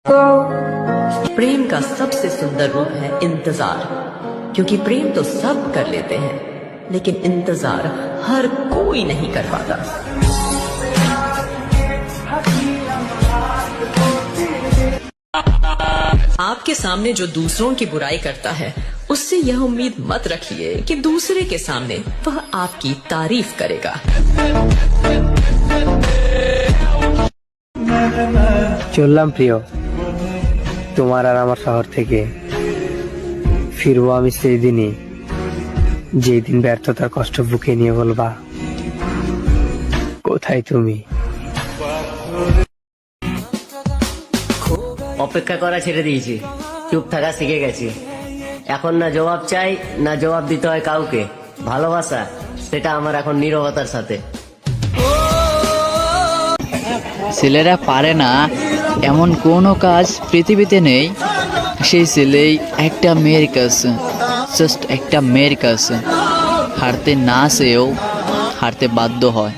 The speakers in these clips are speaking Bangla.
प्रेम का सबसे सुंदर रूप है इंतजार, क्योंकि प्रेम तो सब कर लेते हैं लेकिन इंतजार हर कोई नहीं कर पाता। आपके सामने जो दूसरों की बुराई करता है उससे यह उम्मीद मत रखिए कि दूसरे के सामने वह आपकी तारीफ करेगा। চললাম প্রিয়, তোমার আর আমার শহর থেকে। ফিরবো আমি সেই দিনই, যেই দিন ব্যর্থতার কষ্ট বুকে নিয়ে বলবা, কোথায় তুমি? অপেক্ষা করা ছেড়ে দিয়েছি, চুপ থাকা শিখে গেছি। এখন না জবাব চাই না জবাব দিতে হয় কাউকে। ভালোবাসা সেটা আমার এখন নীরবতার সাথে। ছেলেরা পারে না এমন কোনো কাজ পৃথিবীতে নেই, সেই ছেলেই একটা মেয়ের কাছে, জাস্ট একটা মেয়ের কাছে হারতে না চেয়েও হারতে বাধ্য হয়।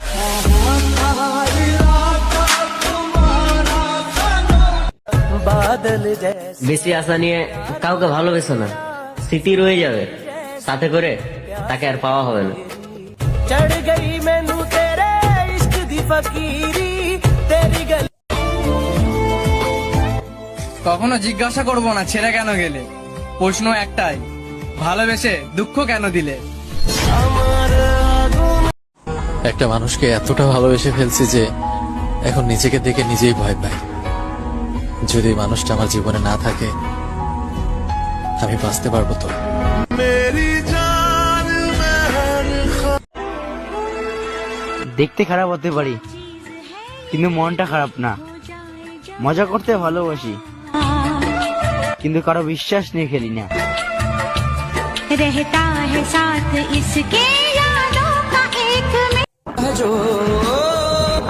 বেশি আশা নিয়ে কাউকে ভালোবেসো না, স্মৃতি রয়ে যাবে সাথে করে, তাকে আর পাওয়া হবে না। কখনো জিজ্ঞাসা করবো না ছেড়ে কেন গেলে, প্রশ্ন একটাই, ভালোবেসে দুঃখ কেন দিলে। একটা মানুষকে এতটা ভালোবেসে ফেলছি যে এখন নিজেকে দেখে নিজেই ভয় পাই। যদি মানুষটা আমার জীবনে না থাকে আমি বাঁচতে পারবো তো? দেখতে খারাপ হতে পারি কিন্তু মনটা খারাপ না। মজা করতে ভালোবাসি কিন্তু কারো বিশ্বাস নিয়ে খেলি না। रहता है साथ इसके यादों का एक में।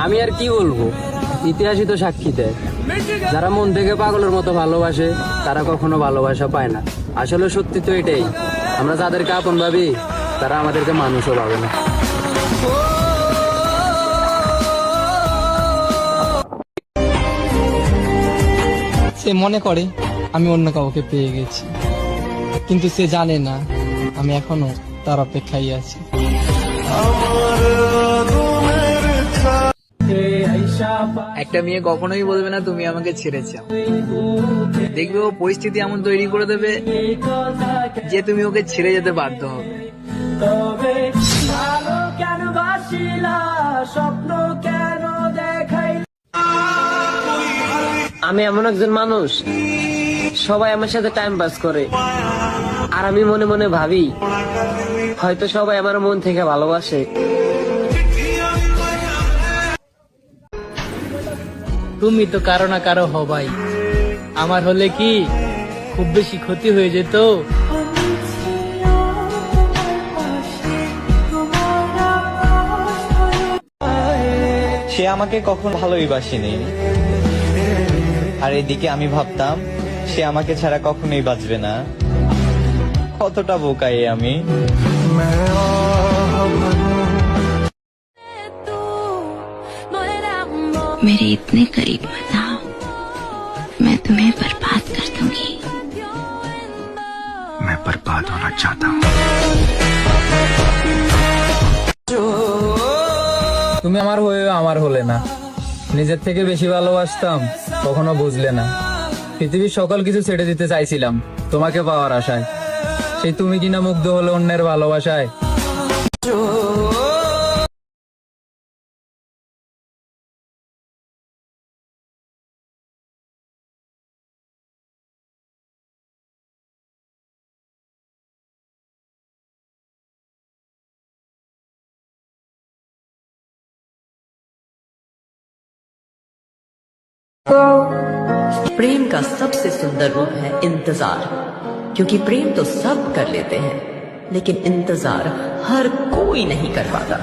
আমি আর কি বলবো, ইতিহাসই তো সাক্ষী দেয়, যারা মন থেকে পাগলের মতো ভালোবাসে তারা কখনো ভালোবাসা পায় না। আসলে সত্যি তো এটাই, আমরা যাদেরকে আপন ভাবি তারা আমাদেরকে মানুষও ভাবে না। সে মনে করে আমি অন্য কাউকে পেয়ে গেছি, কিন্তু সে জানে না আমি এখনো তার অপেক্ষায় আছি। একটা মেয়ে কখনোই বলবে না তুমি আমাকে ছেড়েছো, দেখবে ও পরিস্থিতি এমন তৈরি করে দেবে যে তুমি ওকে ছেড়ে যেতে বাধ্য হবে। আমি এমন একজন মানুষ, সবাই আমার সাথে টাইম পাস করে আর আমি মনে মনে ভাবি হয়তো সবাই আমার মন থেকে ভালোবাসে। তুমি তো কারো না কারো হবাই, আমার হলে কি খুব বেশি ক্ষতি হয়ে যেত? সে আমাকে কখনো ভালোই বাসেনি, আর এদিকে আমি ভাবতাম সে আমাকে ছাড়া কখনোই বাঁচবে না। কতটা বোকাই আমি। मेरे इतने करीब मत आओ, मैं तुम्हें बर्बाद कर दूंगी। मैं बर्बाद होना चाहता हूँ। তুমি আমার হয়েও আমার হলে না, নিজের থেকে বেশি ভালোবাসতাম কখনো বুঝলে না। পৃথিবীর সকল কিছু ছেড়ে দিতে চাইছিলাম তোমাকে পাওয়ার আশায়, সেই তুমি কিনা মুগ্ধ হলে অন্যের ভালোবাসায়। प्रेम का सबसे सुंदर रूप है इंतजार, क्योंकि प्रेम तो सब कर लेते हैं लेकिन इंतजार हर कोई नहीं कर पाता।